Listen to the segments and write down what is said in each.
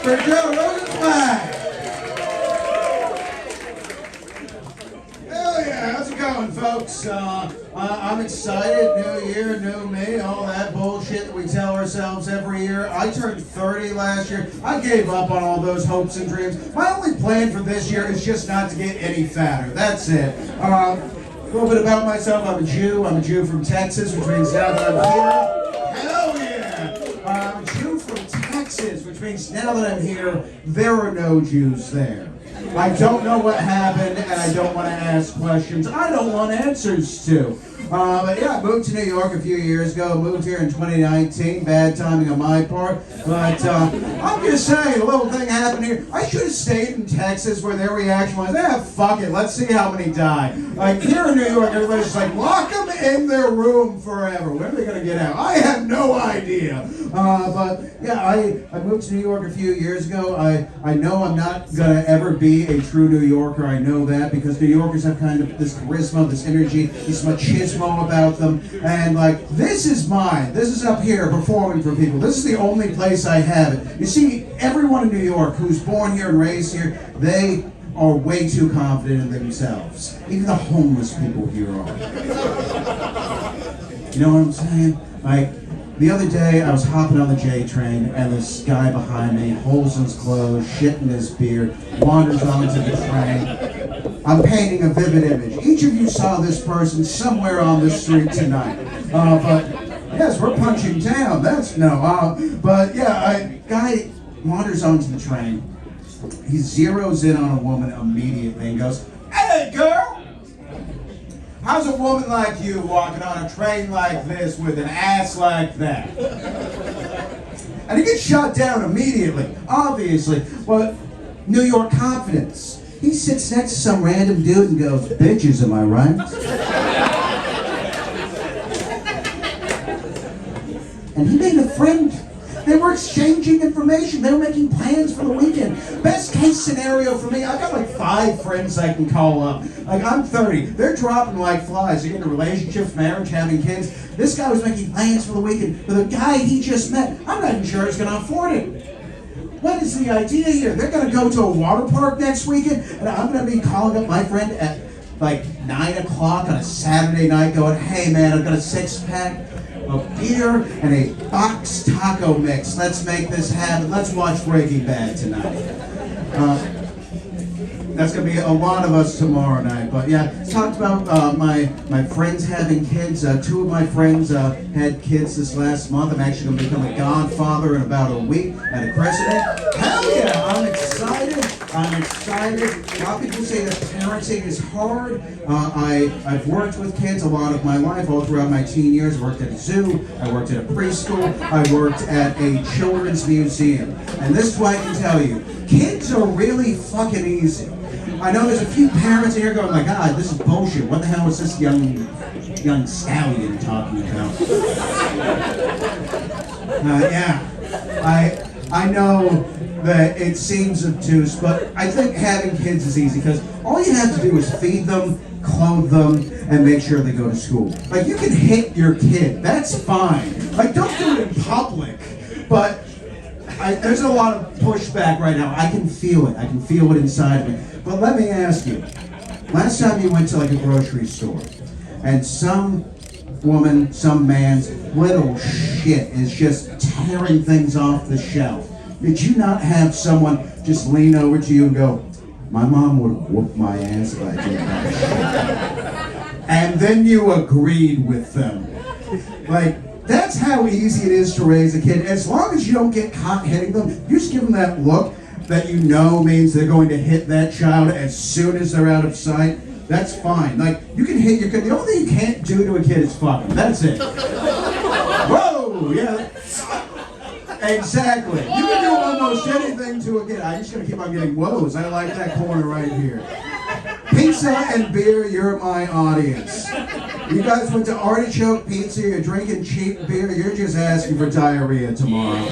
Mr. Joe Rosenflag. Hell yeah, how's it going, folks? I'm excited. New year, new me, all that bullshit that we tell ourselves every year. I turned 30 last year. I gave up on all those hopes and dreams. My only plan for this year is just not to get any fatter. That's it. A little bit about myself. I'm a Jew. I'm a Jew from Texas, which means now that I'm here, hell yeah! I'm a Jew from Texas, which means now that I'm here, there are no Jews there. I don't know what happened, and I don't want to ask questions I don't want answers to. But yeah, I moved to New York a few years ago. Moved here in 2019. Bad timing on my part. But I'm just saying, a little thing happened here. I should have stayed in Texas where their reaction was, fuck it, let's see how many die. Like here in New York, everybody's just like, lock them in their room forever. When are they going to get out? I have no idea. But yeah, I moved to New York a few years ago. I know I'm not going to ever be a true New Yorker. I know that because New Yorkers have kind of this charisma, this energy, this machismo about them. And like, this is mine. This is up here performing for people. This is the only place I have it. You see, everyone in New York who's born here and raised here, they are way too confident in themselves. Even the homeless people here are. You know what I'm saying? Like, the other day, I was hopping on the J train, and this guy behind me, holes in his clothes, shit in his beard, wanders onto the train. I'm painting a vivid image. Each of you saw this person somewhere on the street tonight. But yes, we're punching down. That's no. But yeah, a guy wanders onto the train. He zeroes in on a woman immediately and goes, "Hey, girl! How's a woman like you walking on a train like this with an ass like that?" And he gets shot down immediately, obviously. But New York confidence. He sits next to some random dude and goes, "Bitches, am I right?" And he made a friend. They were exchanging information. They were making plans for the weekend. Best case scenario for me, I've got like 5 friends I can call up. Like, I'm 30. They're dropping like flies. They're getting relationships, marriage, having kids. This guy was making plans for the weekend with a guy he just met. I'm not even sure he's going to afford it. What is the idea here? They're going to go to a water park next weekend, and I'm going to be calling up my friend at like 9 o'clock on a Saturday night going, "Hey man, I've got a 6-pack of beer and a box taco mix. Let's make this happen. Let's watch Breaking Bad tonight." That's going to be a lot of us tomorrow night. But yeah, talked about my friends having kids. 2 of my friends had kids this last month. I'm actually going to become a godfather in about a week at a christening. Hell yeah, I'm excited. I'm excited. A lot of people say that parenting is hard. I've worked with kids a lot of my life, all throughout my teen years. I worked at a zoo, I worked at a preschool, I worked at a children's museum. And this is what I can tell you. Kids are really fucking easy. I know there's a few parents in here going, "My God, this is bullshit. What the hell is this young stallion talking about?" Yeah, I know that it seems obtuse, but I think having kids is easy because all you have to do is feed them, clothe them, and make sure they go to school. Like, you can hit your kid. That's fine. Like, don't do it in public. But there's a lot of pushback right now. I can feel it. I can feel it inside of me. But let me ask you, last time you went to like a grocery store and some woman, some man's little shit is just tearing things off the shelf, did you not have someone just lean over to you and go, "My mom would whoop my ass if I did that"? And then you agreed with them. Like, that's how easy it is to raise a kid. As long as you don't get caught hitting them, you just give them that look that you know means they're going to hit that child as soon as they're out of sight. That's fine. Like, you can hit your kid. The only thing you can't do to a kid is fuck them. That's it. Whoa! Yeah. Exactly. You can do almost anything to a kid. I'm just going to keep on getting whoas. I like that corner right here. Pizza and beer, you're my audience. You guys went to Artichoke Pizza, you're drinking cheap beer, you're just asking for diarrhea tomorrow.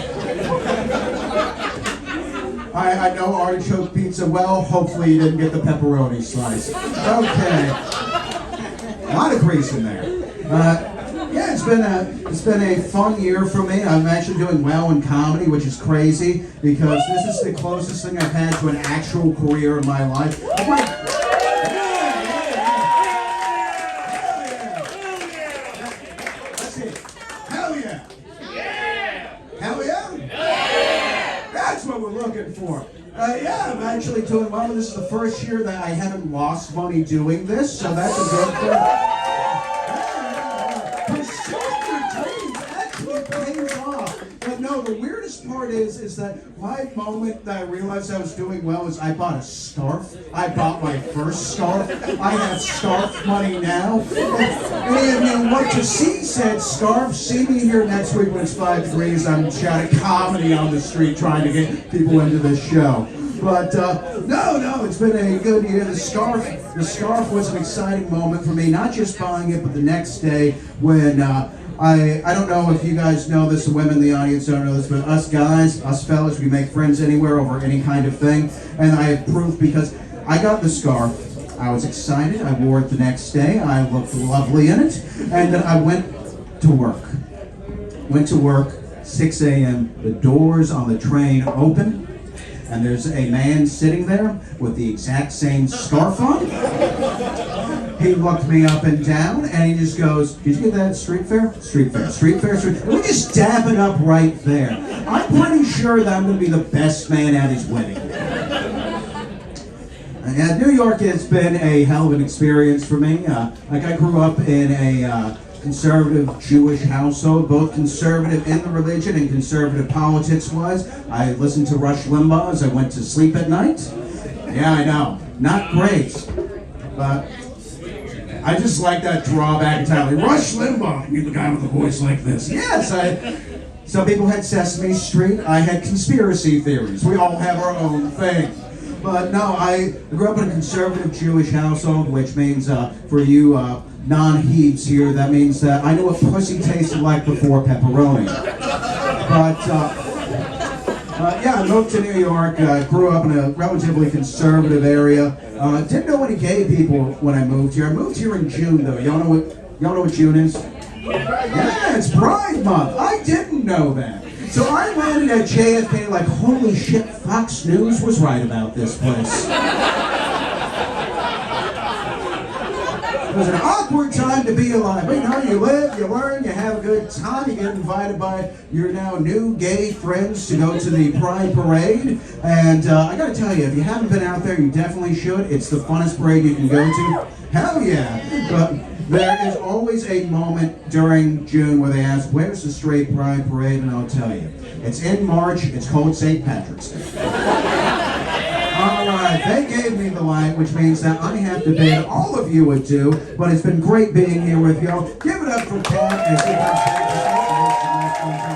I know Artichoke Pizza well. Hopefully you didn't get the pepperoni slice. Okay. A lot of grease in there. Yeah, it's it's been a fun year for me. I'm actually doing well in comedy, which is crazy because this is the closest thing I've had to an actual career in my life. I'm like, that's it. Hell yeah! Hell yeah! That's what we're looking for. Yeah, I'm actually doing well. This is the first year that I haven't lost money doing this, so that's a good thing. Pursuing your dreams actually pays off. But no, the weirdest part is that my moment that I realized I was doing well is I bought a scarf. I bought my first scarf. I have scarf money now. And you want to see said scarf, see me here next week when it's 5 degrees. I'm shouting comedy on the street trying to get people into this show. But no, it's been a good year. The scarf was an exciting moment for me, not just buying it, but the next day when I don't know if you guys know this, the women in the audience don't know this, but us guys, us fellas, we make friends anywhere over any kind of thing. And I have proof because I got the scarf. I was excited. I wore it the next day. I looked lovely in it. And then I went to work. 6 a.m. The doors on the train open. And there's a man sitting there with the exact same scarf on. He looked me up and down, and he just goes, "Did you get that at street fair? Street fair, street fair, street fair." And we just dab it up right there. I'm pretty sure that I'm going to be the best man at his wedding. Yeah, New York has been a hell of an experience for me. I grew up in a conservative Jewish household, both conservative in the religion and conservative politics-wise. I listened to Rush Limbaugh as I went to sleep at night. Yeah, I know. Not great. But I just like that drawback entirely. Rush Limbaugh, you're the guy with a voice like this. Yes, some people had Sesame Street. I had conspiracy theories. We all have our own thing. But no, I grew up in a conservative Jewish household, which means for you non-heaves here, that means that I knew what pussy tasted like before pepperoni. But yeah, I moved to New York, grew up in a relatively conservative area. Didn't know any gay people when I moved here. I moved here in June though. Y'all know what June is? Yeah, it's Pride Month. I didn't know that. So I landed at JFK like, holy shit, Fox News was right about this place. It was an awkward time to be alive. But you know, you live, you learn, you have a good time, you get invited by your now new gay friends to go to the Pride Parade. And I gotta tell you, if you haven't been out there, you definitely should. It's the funnest parade you can go to. Hell yeah. But there is always a moment during June where they ask, where's the straight Pride Parade? And I'll tell you. It's in March, it's called St. Patrick's Day. Alright, they gave me the light, which means that I have to bid all of you adieu, but it's been great being here with y'all. Give it up for Kat as she comes back to